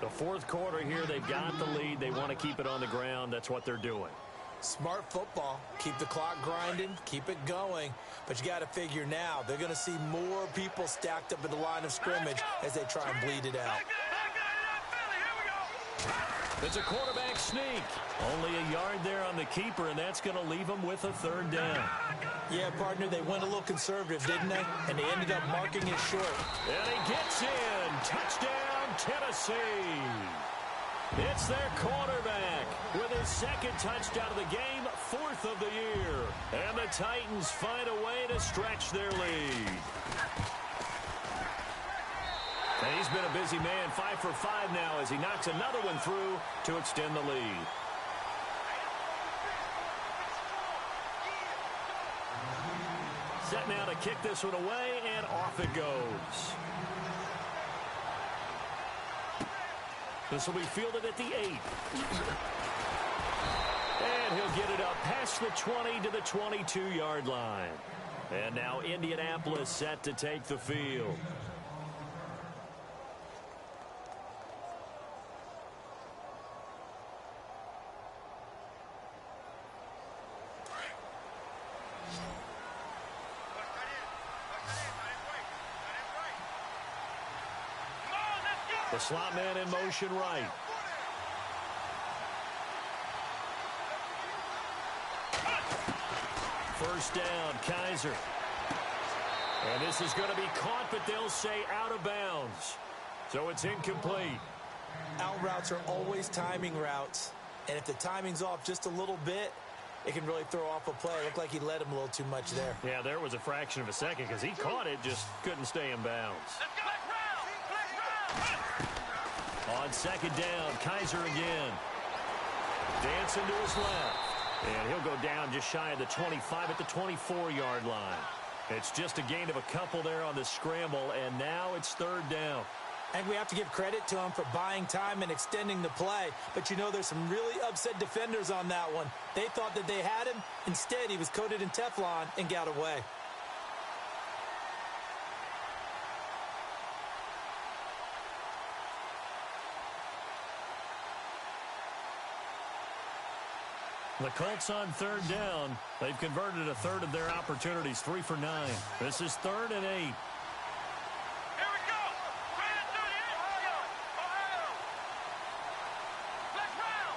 The 4th quarter here, they've got the lead. They want to keep it on the ground. That's what they're doing. Smart football. Keep the clock grinding. Keep it going. But you got to figure now, they're going to see more people stacked up at the line of scrimmage as they try and bleed it out. It's a quarterback sneak. Only a yard there on the keeper, and that's going to leave them with a 3rd down. Yeah, partner, they went a little conservative, didn't they? And they ended up marking it short. And he gets in. Touchdown, Tennessee. It's their quarterback with his second touchdown of the game, 4th of the year. And the Titans find a way to stretch their lead. And he's been a busy man, 5 for 5 now as he knocks another one through to extend the lead. Set now to kick this one away, and off it goes. This will be fielded at the 8. And he'll get it up past the 20 to the 22-yard line. And now Indianapolis set to take the field. The slot man in motion right. First down, Kaiser. And this is going to be caught, but they'll say out of bounds. So it's incomplete. Out routes are always timing routes. And if the timing's off just a little bit, it can really throw off a play. It looked like he led him a little too much there. Yeah, there was a fraction of a second because he caught it, just couldn't stay in bounds. On second down, Kaiser again. Dancing to his left. And he'll go down just shy of the 25 at the 24-yard line. It's just a gain of a couple there on the scramble, and now it's third down. And we have to give credit to him for buying time and extending the play. But, you know, there's some really upset defenders on that one. They thought that they had him. Instead, he was coated in Teflon and got away. The Colts on third down. They've converted a third of their opportunities, 3 for 9. This is 3rd and 8. Here we go. Ohio. Flex round.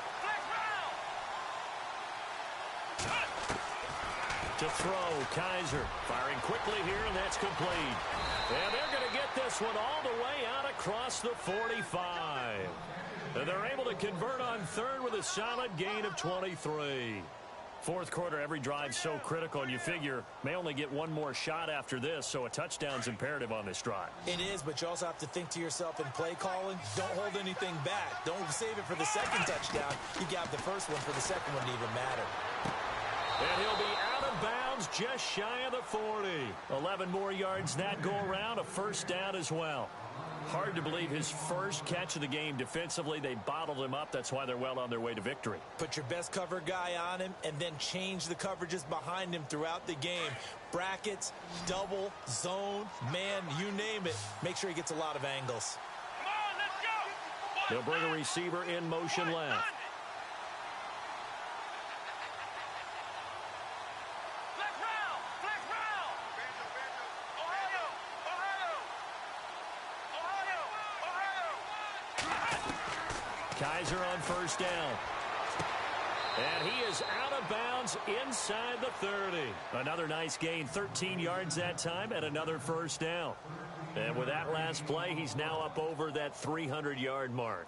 To throw, Kaiser firing quickly here, and that's complete. And they're going to get this one all the way out across the 45. And they're able to convert on third with a solid gain of 23. Fourth quarter, every drive so critical, and you figure may only get one more shot after this, so a touchdown's imperative on this drive. It is, but you also have to think to yourself in play calling, don't hold anything back. Don't save it for the second touchdown. You got the first one for the second one to even matter. And he'll be out of bounds just shy of the 40. 11 more yards that go around, a first down as well. Hard to believe his first catch of the game defensively. They bottled him up. That's why they're well on their way to victory. Put your best cover guy on him and then change the coverages behind him throughout the game. Brackets, double, zone, man, you name it. Make sure he gets a lot of angles. Come on, let's go. They'll bring a receiver in motion left. Flex round. Ohio. Kaiser on first down. And he is out of bounds inside the 30. Another nice gain, 13 yards that time, and another first down. And with that last play, he's now up over that 300-yard mark.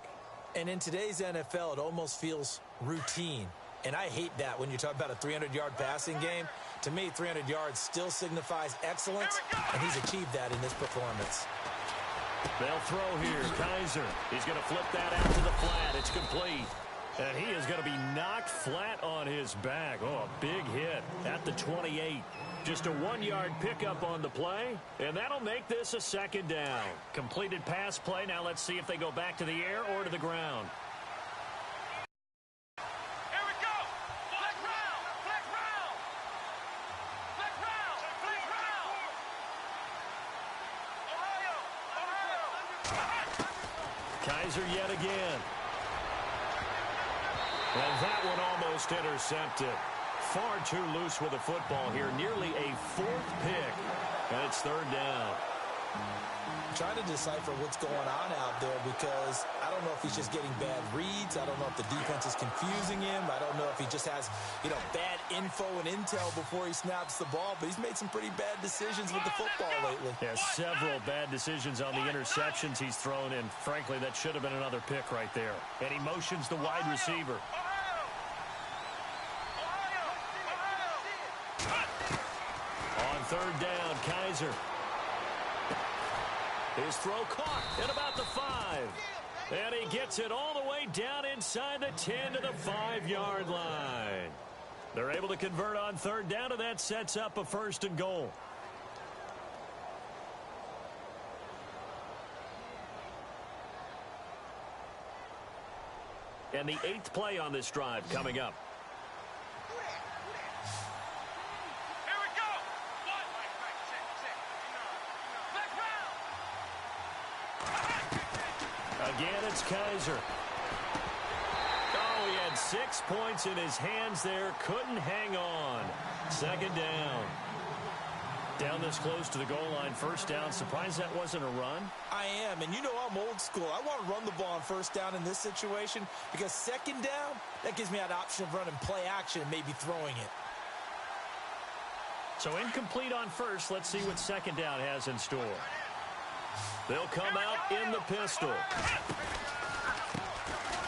And in today's NFL, it almost feels routine. And I hate that when you talk about a 300-yard passing game. To me, 300 yards still signifies excellence, and he's achieved that in this performance. They'll throw here. Kaiser. He's going to flip that out to the flat. It's complete. And he is going to be knocked flat on his back. Oh, a big hit at the 28. Just a 1-yard pickup on the play, and that'll make this a second down. Completed pass play. Now let's see if they go back to the air or to the ground. Here we go. Flex round. Ohio. Kaiser yet again. And that one almost intercepted. Far too loose with the football here. Nearly a 4th pick. And it's third down. Trying to decipher what's going on out there because I don't know if he's just getting bad reads. I don't know if the defense is confusing him. I don't know if he just has, bad info and intel before he snaps the ball. But he's made some pretty bad decisions with the football lately. Yeah, several bad decisions on the interceptions he's thrown in. Frankly, that should have been another pick right there. And he motions the wide receiver. On third down, Kaiser. His throw caught at about the 5. And he gets it all the way down inside the 10 to the 5-yard line. They're able to convert on third down, and that sets up a 1st and goal. And the 8th play on this drive coming up. Again, it's Kaiser. Oh, he had 6 points in his hands there. Couldn't hang on. 2nd down. Down this close to the goal line. 1st down. Surprised that wasn't a run? I am, and I'm old school. I want to run the ball on 1st down in this situation because 2nd down, that gives me that option of running play action and maybe throwing it. So incomplete on 1st. Let's see what 2nd down has in store. They'll come out in the pistol.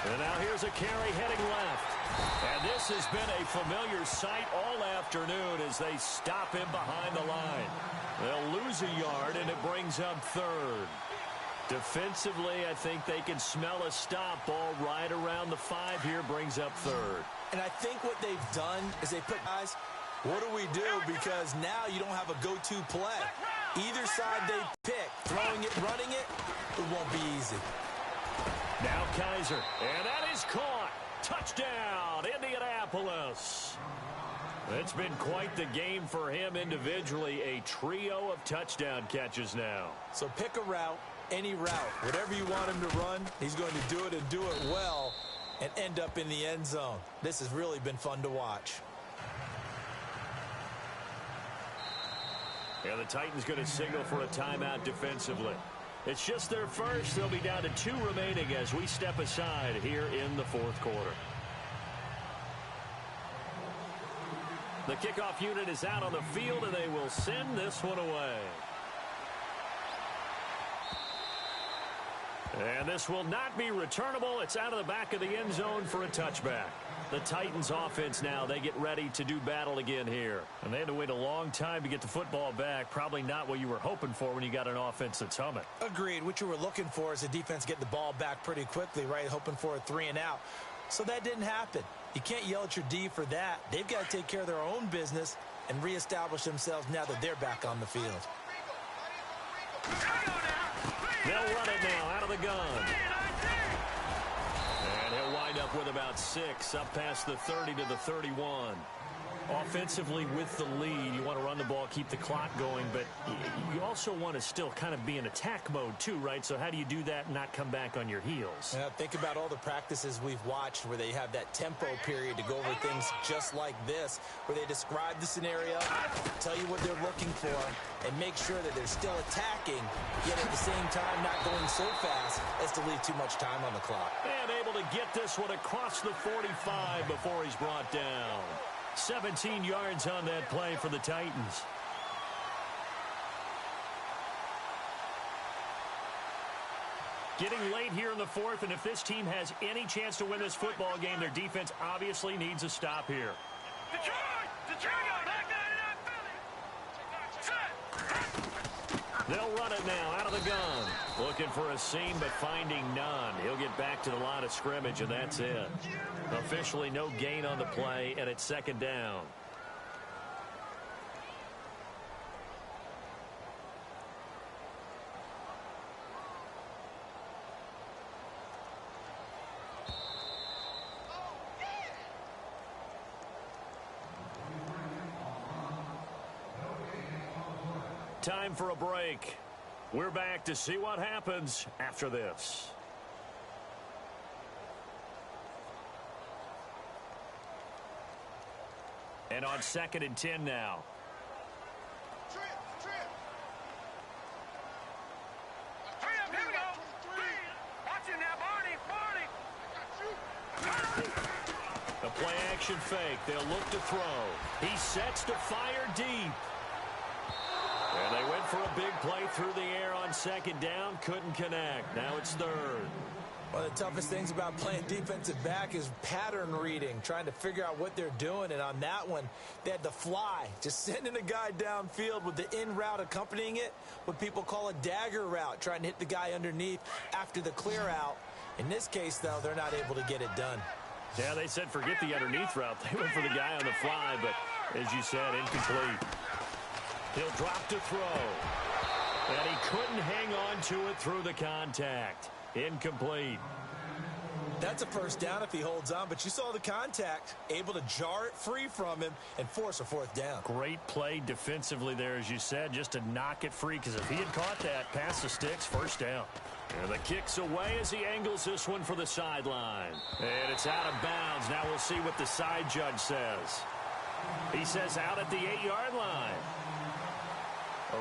And now here's a carry heading left. And this has been a familiar sight all afternoon as they stop him behind the line. They'll lose a yard, and it brings up 3rd. Defensively, I think they can smell a stop. Ball right around the 5 here, brings up 3rd. And I think what they've done is they put guys, what do we do? Because now you don't have a go-to play. Either side they pick, throwing it, running it, it won't be easy. Now Kaiser, and that is caught. Touchdown, Indianapolis. It's been quite the game for him individually. A trio of touchdown catches now. So pick a route, any route. Whatever you want him to run, he's going to do it and do it well and end up in the end zone. This has really been fun to watch. Yeah, the Titans going to signal for a timeout defensively. It's just their first. They'll be down to 2 remaining as we step aside here in the 4th quarter. The kickoff unit is out on the field, and they will send this one away. And this will not be returnable. It's out of the back of the end zone for a touchback. The Titans offense now, they get ready to do battle again here. And they had to wait a long time to get the football back. Probably not what you were hoping for when you got an offense that's humming. Agreed. What you were looking for is the defense get the ball back pretty quickly, right? Hoping for a 3 and out. So that didn't happen. You can't yell at your D for that. They've got to take care of their own business and reestablish themselves now that they're back on the field. They'll run it now out of the gun. And he'll wind up with about 6, up past the 30 to the 31. Offensively with the lead, you want to run the ball, keep the clock going, but you also want to still kind of be in attack mode too, right? So how do you do that and not come back on your heels? Yeah, think about all the practices we've watched where they have that tempo period to go over things just like this, where they describe the scenario, tell you what they're looking for, and make sure that they're still attacking, yet at the same time not going so fast as to leave too much time on the clock. And able to get this one across the 45 before he's brought down. 17 yards on that play for the Titans. Getting late here in the 4th, and if this team has any chance to win this football game, their defense obviously needs a stop here. They'll run it now out of the gun. Looking for a seam, but finding none. He'll get back to the line of scrimmage, and that's it. Officially no gain on the play, and it's 2nd down. Time for a break. We're back to see what happens after this. And on 2nd and 10 now. Play-action fake. They'll look to throw. He sets to fire deep. And they went for a big play through the air on second down. Couldn't connect. Now it's third. One of the toughest things about playing defensive back is pattern reading, trying to figure out what they're doing. And on that one, they had to fly, just sending a guy downfield with the in route accompanying it, what people call a dagger route, trying to hit the guy underneath after the clear out. In this case, though, they're not able to get it done. Yeah, they said forget the underneath route. They went for the guy on the fly, but as you said, incomplete. He'll drop to throw. And he couldn't hang on to it through the contact. Incomplete. That's a first down if he holds on, but you saw the contact, able to jar it free from him and force a fourth down. Great play defensively there, as you said, just to knock it free, because if he had caught that, pass the sticks, first down. And the kick's away as he angles this one for the sideline. And it's out of bounds. Now we'll see what the side judge says. He says out at the 8-yard line.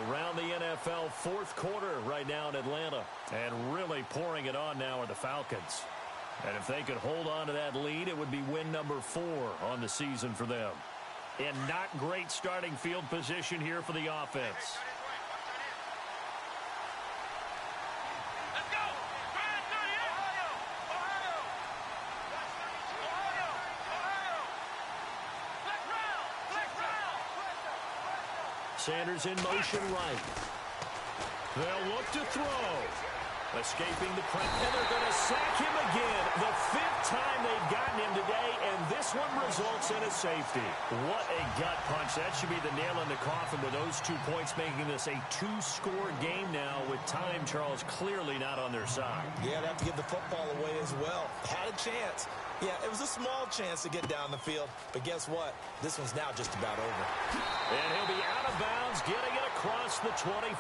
Around the NFL fourth quarter right now in Atlanta. And really pouring it on now are the Falcons. And if they could hold on to that lead, it would be win number 4 on the season for them. And not great starting field position here for the offense. Let's go. Ohio. Flex round. Sanders in motion right. They'll look to throw. Escaping the press, and they're going to sack him again. The 5th time they've gotten him today, and this one results in a safety. What a gut punch. That should be the nail in the coffin with those 2 points, making this a 2-score game now with time, Charles, clearly not on their side. Yeah, they have to give the football away as well. Had a chance. Yeah, it was a small chance to get down the field, but guess what? This one's now just about over. And he'll be out of bounds, getting it across the 25.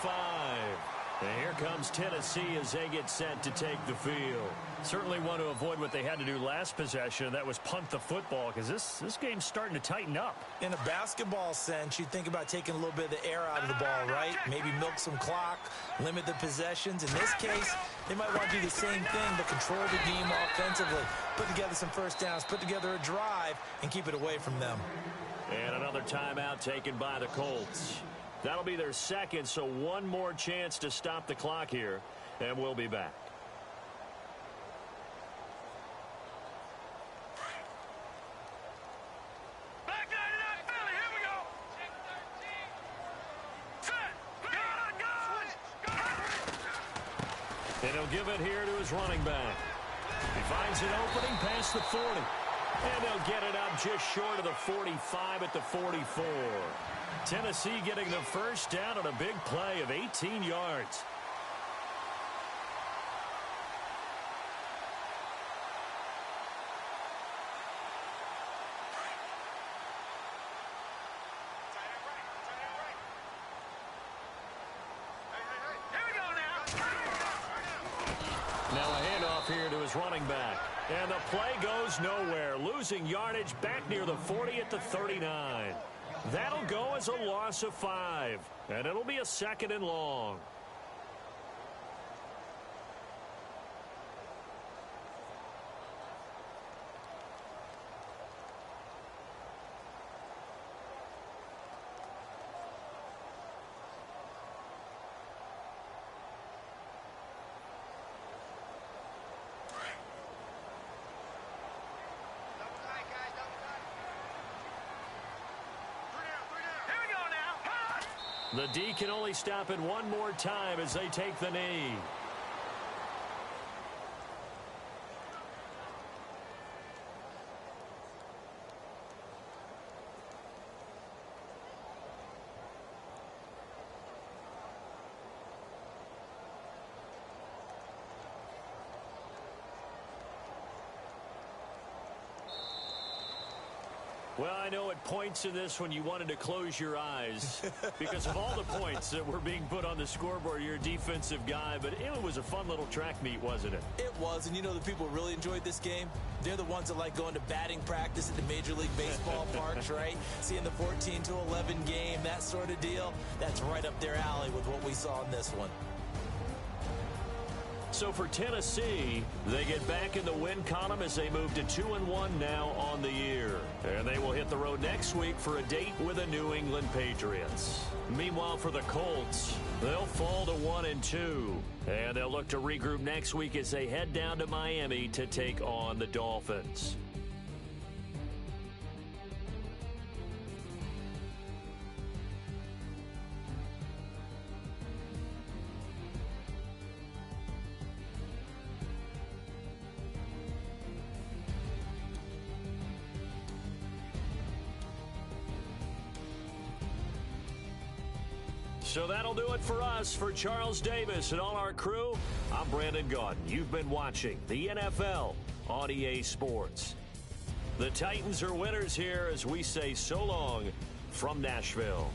And here comes Tennessee as they get set to take the field. Certainly want to avoid what they had to do last possession. That was punt the football, because this game's starting to tighten up. In a basketball sense, you think about taking a little bit of the air out of the ball, right? Maybe milk some clock, limit the possessions. In this case, they might want to do the same thing, but control the game offensively. Put together some first downs, put together a drive, and keep it away from them. And another timeout taken by the Colts. That'll be their second, so one more chance to stop the clock here, and we'll be back. Back line it up, Philly. Here we go. Set. Go. And he'll give it here to his running back. He finds an opening past the 40. And they'll get it up just short of the 45 at the 44. Tennessee getting the first down on a big play of 18 yards. Here we go now. Now a handoff here to his running back. And the play goes nowhere. Losing yardage back near the 40 at the 39. That'll go as a loss of 5. And it'll be a 2nd and long. The D can only stop it one more time as they take the knee. Well, I know at points in this when you wanted to close your eyes because of all the points that were being put on the scoreboard. You're a defensive guy, but it was a fun little track meet, wasn't it? It was, and you know the people who really enjoyed this game? They're the ones that like going to batting practice at the Major League Baseball parks, right? Seeing the 14-11 game, that sort of deal. That's right up their alley with what we saw in this one. So for Tennessee, they get back in the win column as they move to 2-1 now on the year. And they will hit the road next week for a date with the New England Patriots. Meanwhile, for the Colts, they'll fall to 1-2. And they'll look to regroup next week as they head down to Miami to take on the Dolphins. So that'll do it for us. For Charles Davis and all our crew, I'm Brandon Gaudin. You've been watching the NFL on EA Sports. The Titans are winners here as we say so long from Nashville.